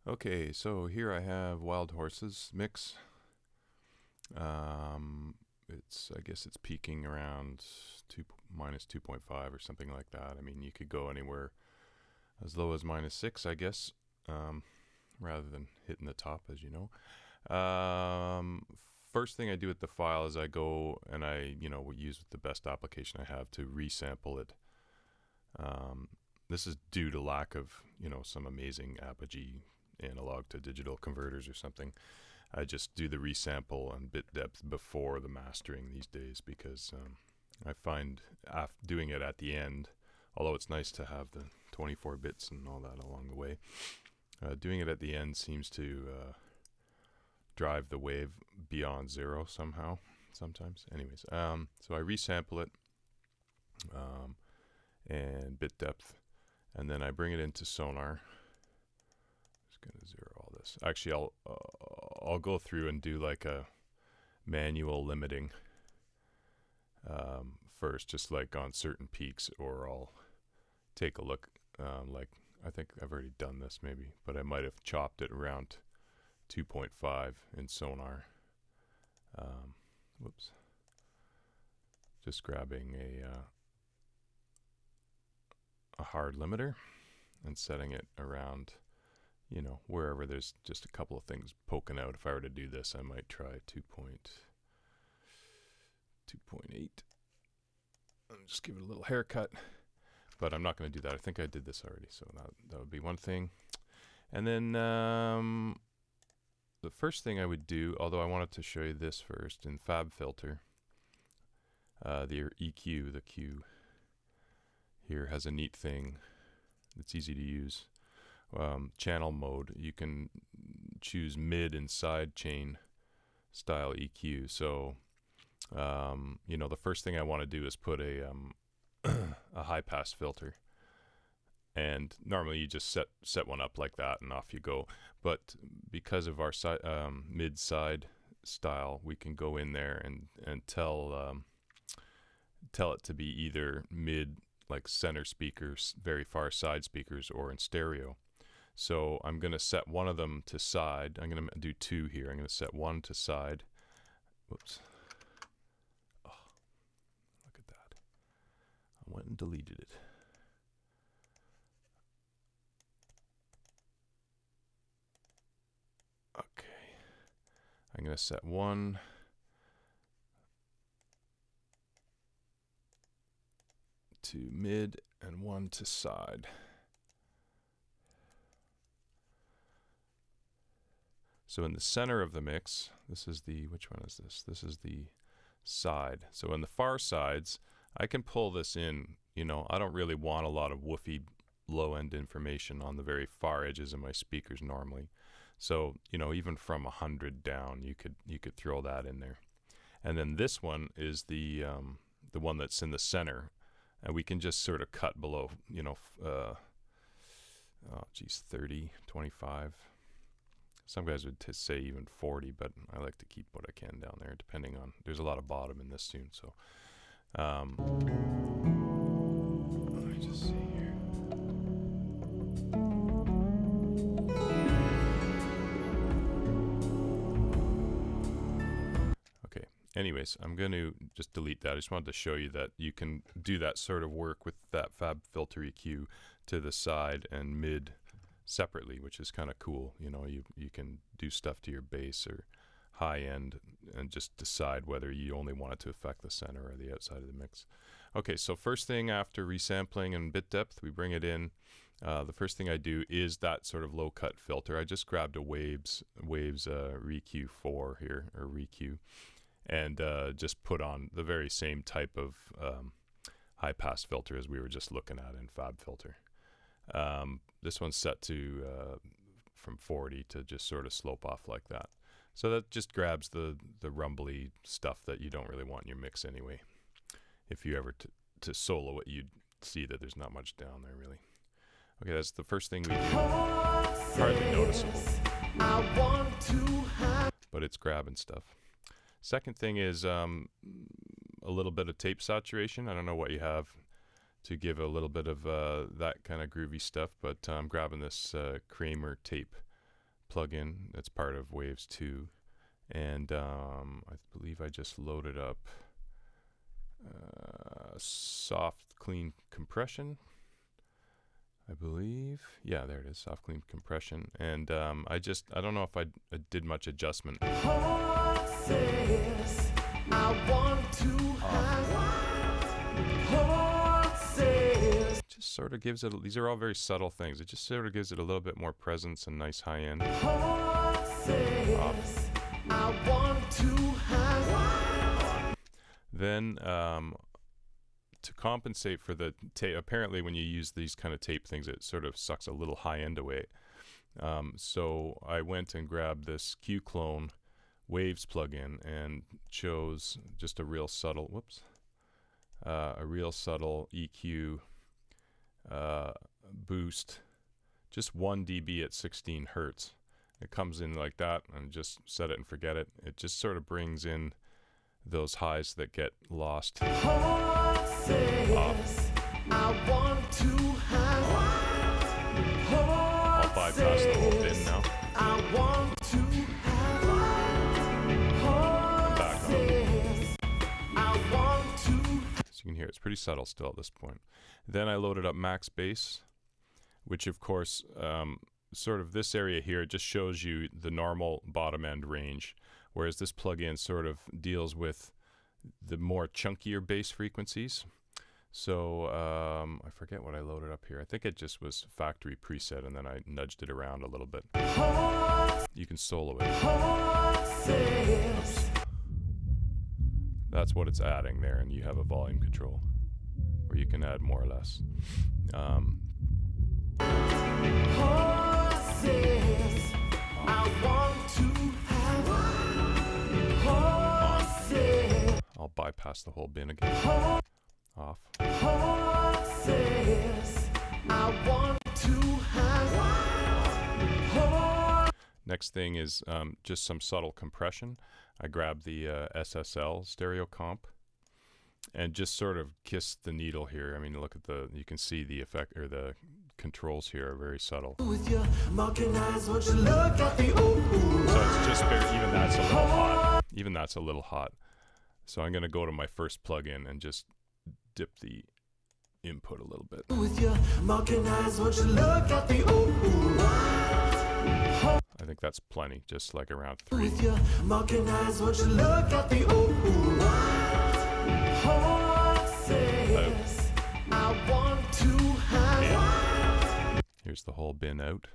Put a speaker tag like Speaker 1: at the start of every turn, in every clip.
Speaker 1: Okay, so here I have Wild Horses mix. I guess it's peaking around minus 2.5 or something like that. I mean, you could go anywhere as low as -6, I guess, rather than hitting the top, as you know. First thing I do with the file is I go and I, use the best application I have to resample it. This is due to lack of, some amazing Apogee analog to digital converters or something. I just do the resample and bit depth before the mastering these days because I find doing it at the end, although it's nice to have the 24 bits and all that along the way, doing it at the end seems to drive the wave beyond zero sometimes. Anyways, so I resample it and bit depth, and then I bring it into Sonar. Just gonna zero all this. Actually, I'll go through and do like a manual limiting first, just like on certain peaks, or I'll take a look. Like I think I've already done this maybe, but I might have chopped it around 2.5 in Sonar. Whoops. Just grabbing a hard limiter and setting it around, wherever there's just a couple of things poking out. If I were to do this, I might try 2.8. And just give it a little haircut, but I'm not going to do that. I think I did this already, so that would be one thing. And then the first thing I would do, although I wanted to show you this first, in FabFilter, the EQ, the Q here has a neat thing that's easy to use. Channel mode, you can choose mid and side chain style EQ. So, the first thing I want to do is put a high pass filter. And normally you just set one up like that and off you go. But because of our mid side style, we can go in there and tell it to be either mid, like center speakers, very far side speakers, or in stereo. So I'm going to set one of them to side. I'm going to do two here. I'm going to set one to side. Whoops. Oh, look at that. I went and deleted it. Okay. I'm going to set one to mid and one to side. So in the center of the mix, which one is this? This is the side. So in the far sides, I can pull this in. I don't really want a lot of woofy low-end information on the very far edges of my speakers normally. So, even from 100 down, you could throw that in there. And then this one is the one that's in the center, and we can just sort of cut below, 30, 25. Some guys would say even 40, but I like to keep what I can down there, depending on, there's a lot of bottom in this tune, so. Let me just see here. Okay, anyways, I'm going to just delete that. I just wanted to show you that you can do that sort of work with that FabFilter EQ to the side and mid separately, which is kind of cool. You can do stuff to your bass or high end and just decide whether you only want it to affect the center or the outside of the mix. Okay, so first thing after resampling and bit depth, we bring it in. The first thing I do is that sort of low cut filter. I just grabbed a Waves ReQ4 here, or ReQ, and just put on the very same type of high pass filter as we were just looking at in FabFilter. This one's set to from 40 to just sort of slope off like that. So that just grabs the rumbly stuff that you don't really want in your mix anyway. If you ever to solo it, you'd see that there's not much down there really. Okay, that's the first thing we do. Hardly noticeable, but it's grabbing stuff. Second thing is a little bit of tape saturation. I don't know what you have to give a little bit of that kind of groovy stuff, but I'm grabbing this Kramer tape plugin that's part of Waves 2, and I believe I just loaded up soft clean compression. I believe, yeah, there it is, soft clean compression, and I don't know if I did much adjustment. Horses, I want to horses. Just sort of gives it. These are all very subtle things. It just sort of gives it a little bit more presence and nice high end. Horses, I want to have. Then to compensate for the tape, apparently when you use these kind of tape things, it sort of sucks a little high end away. So I went and grabbed this Q-Clone Waves plugin and chose just a real subtle, a real subtle EQ boost, just 1 dB at 16 hertz. It comes in like that, and just set it and forget it. It just sort of brings in those highs that get lost off. I'll bypass the whole bin now. Back on. So you can hear it's pretty subtle still at this point. Then I loaded up max bass, which of course sort of this area here just shows you the normal bottom end range, whereas this plugin sort of deals with the more chunkier bass frequencies. So I forget what I loaded up here. I think it just was factory preset, and then I nudged it around a little bit. You can solo it. Oops. That's what it's adding there, and you have a volume control where you can add more or less. I'll bypass the whole bin again. Off. Next thing is just some subtle compression. I grabbed the SSL stereo comp and just sort of kissed the needle here. I mean, look at you can see the effect, or the controls here are very subtle. So it's just even that's a little hot. Even that's a little hot. So I'm going to go to my first plugin and just dip the input a little bit. I think that's plenty, just like around 3. Here's the whole bin out.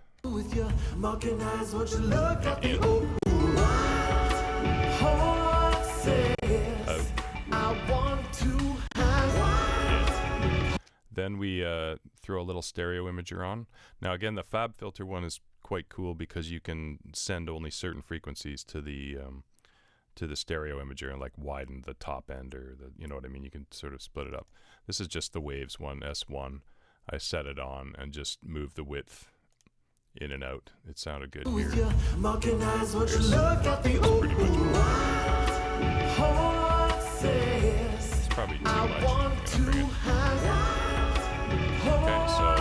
Speaker 1: Then we throw a little stereo imager on. Now again, the Fab Filter one is quite cool because you can send only certain frequencies to the stereo imager and like widen the top end, or you know what I mean. You can sort of split it up. This is just the Waves one, S1. I set it on and just moved the width in and out. It sounded good here. That's pretty much it's probably too much. Okay, so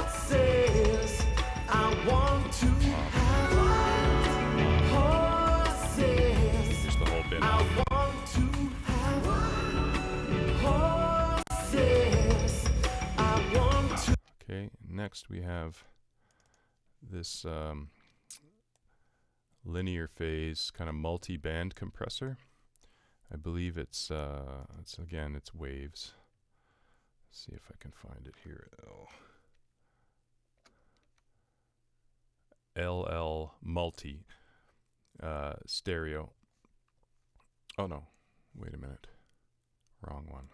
Speaker 1: here's the whole bin. Okay, next we have this linear phase kind of multi-band compressor. I believe it's Waves. Let's see if I can find it here. LL multi stereo. Oh no, wait a minute. Wrong one.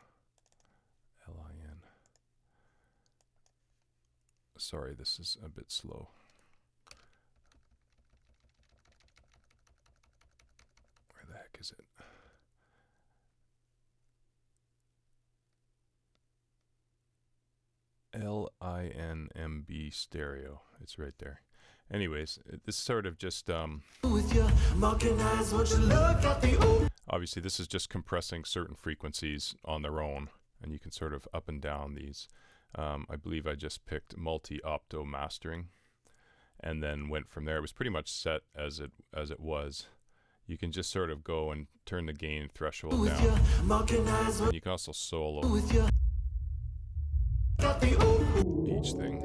Speaker 1: LIN. Sorry, this is a bit slow. Where the heck is it? LINMB stereo. It's right there. Anyways, this sort of just obviously this is just compressing certain frequencies on their own, and you can sort of up and down these. I believe I just picked multi-opto mastering, and then went from there. It was pretty much set as it was. You can just sort of go and turn the gain threshold down. And you can also solo each thing.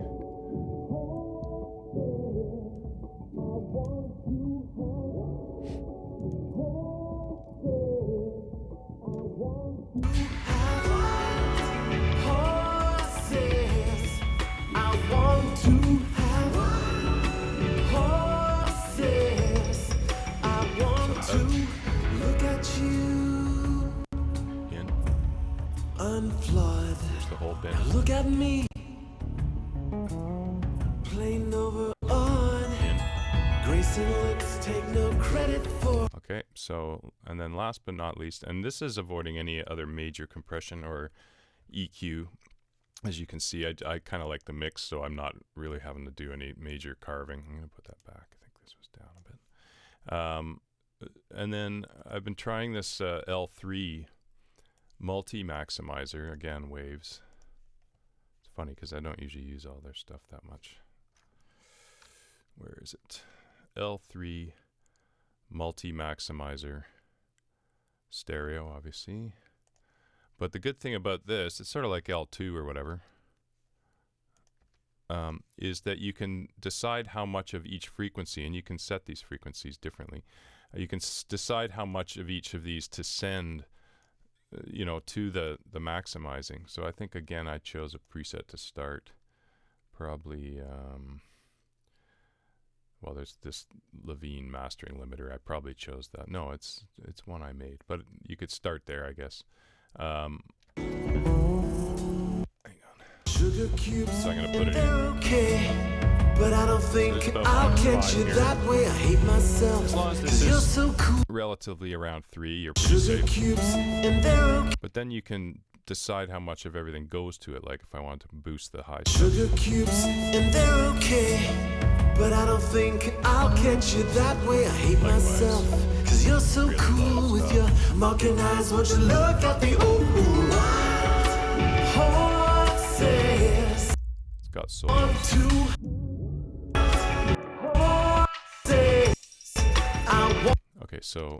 Speaker 2: Unflawed.
Speaker 1: There's the whole bit.
Speaker 2: Look at me, plain over on. Grace and looks take no credit for.
Speaker 1: Okay, so, and then last but not least, and this is avoiding any other major compression or EQ. As you can see, I kind of like the mix, so I'm not really having to do any major carving. I'm going to put that back. I think this was down a bit. And then I've been trying this L3 multi-maximizer, again, Waves. It's funny because I don't usually use all their stuff that much. Where is it? L3 multi-maximizer stereo, obviously. But the good thing about this, it's sort of like L2 or whatever, is that you can decide how much of each frequency, and you can set these frequencies differently. You can decide how much of each of these to send you know, to the maximizing. So I think, again, I chose a preset to start. Probably, well, there's this Levine mastering limiter. I probably chose that. No, it's one I made, but you could start there, I guess. Hang on.
Speaker 2: Sugar cubes,
Speaker 1: so I'm gonna put
Speaker 2: and
Speaker 1: it
Speaker 2: they're
Speaker 1: in.
Speaker 2: okay. But I don't think
Speaker 1: So
Speaker 2: I'll catch you
Speaker 1: here.
Speaker 2: that way. I hate myself.
Speaker 1: As long as this
Speaker 2: 'cause you're
Speaker 1: is
Speaker 2: so cool.
Speaker 1: relatively around 3, you're pretty
Speaker 2: Sugar
Speaker 1: safe.
Speaker 2: cubes, and they're okay.
Speaker 1: But then you can decide how much of everything goes to it. Like if I want to boost the high stuff.
Speaker 2: Sugar cubes, and they're okay. But I don't think I'll catch you that way. I hate
Speaker 1: Likewise.
Speaker 2: myself. 'Cause you're so
Speaker 1: Really
Speaker 2: cool
Speaker 1: low
Speaker 2: with
Speaker 1: stuff.
Speaker 2: your mocking eyes. Won't you look at the old horses?
Speaker 1: It's got soul.
Speaker 2: 1, 2 horses. I want
Speaker 1: Okay, so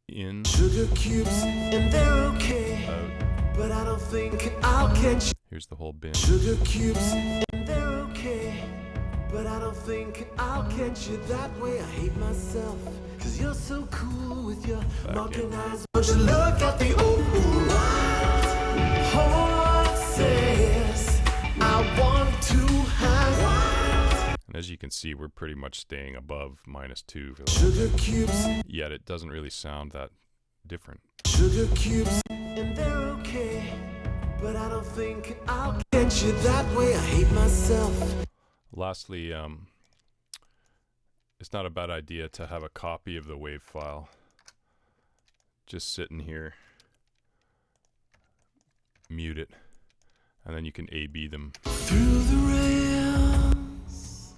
Speaker 1: in,
Speaker 2: sugar cubes, and they're okay.
Speaker 1: out.
Speaker 2: But I don't think I'll catch you.
Speaker 1: Here's the whole bin.
Speaker 2: Sugar cubes, and they're okay. But I don't think I'll catch you that way. I hate myself. 'Cause you're so cool with your mocking eyes. Won't you look at the old horses? I want to have.
Speaker 1: And as you can see, we're pretty much staying above -2 for the whole
Speaker 2: Sugar
Speaker 1: thing.
Speaker 2: cubes,
Speaker 1: Yet it doesn't really sound that different.
Speaker 2: sugar cubes, and they're okay. But I don't think I'll catch you that way. I hate myself.
Speaker 1: Lastly, it's not a bad idea to have a copy of the wave file just sitting here. Mute it, and then you can A/B them.
Speaker 2: Through the rails,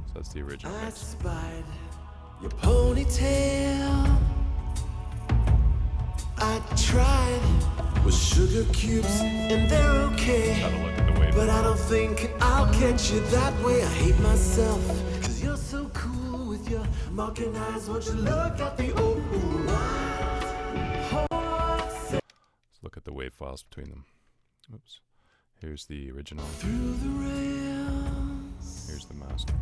Speaker 1: So that's the original
Speaker 2: I
Speaker 1: mix.
Speaker 2: spied your ponytail. I tried with sugar cubes, and they're okay.
Speaker 1: Have a look at the wave
Speaker 2: But I
Speaker 1: file.
Speaker 2: don't think I'll catch you that way. I hate myself. 'Cause you're so cool with your mocking eyes. Won't you look at the old horses?
Speaker 1: Let's look at the wave files between them. Oops. Here's the original.
Speaker 2: Through the rails,
Speaker 1: Here's the master.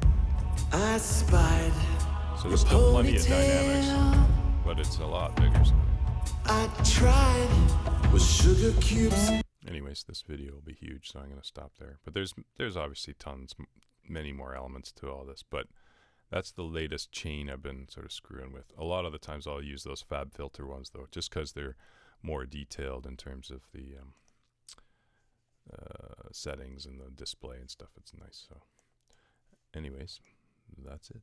Speaker 2: I spied
Speaker 1: So there's still plenty of dynamics,
Speaker 2: ponytail.
Speaker 1: but it's a lot bigger. So
Speaker 2: I tried with sugar cubes.
Speaker 1: anyways, this video will be huge, so I'm going to stop there. But there's obviously tons, many more elements to all this, but that's the latest chain I've been sort of screwing with. A lot of the times I'll use those Fab Filter ones, though, just because they're more detailed in terms of the settings and the display and stuff. It's nice. So anyways, that's it.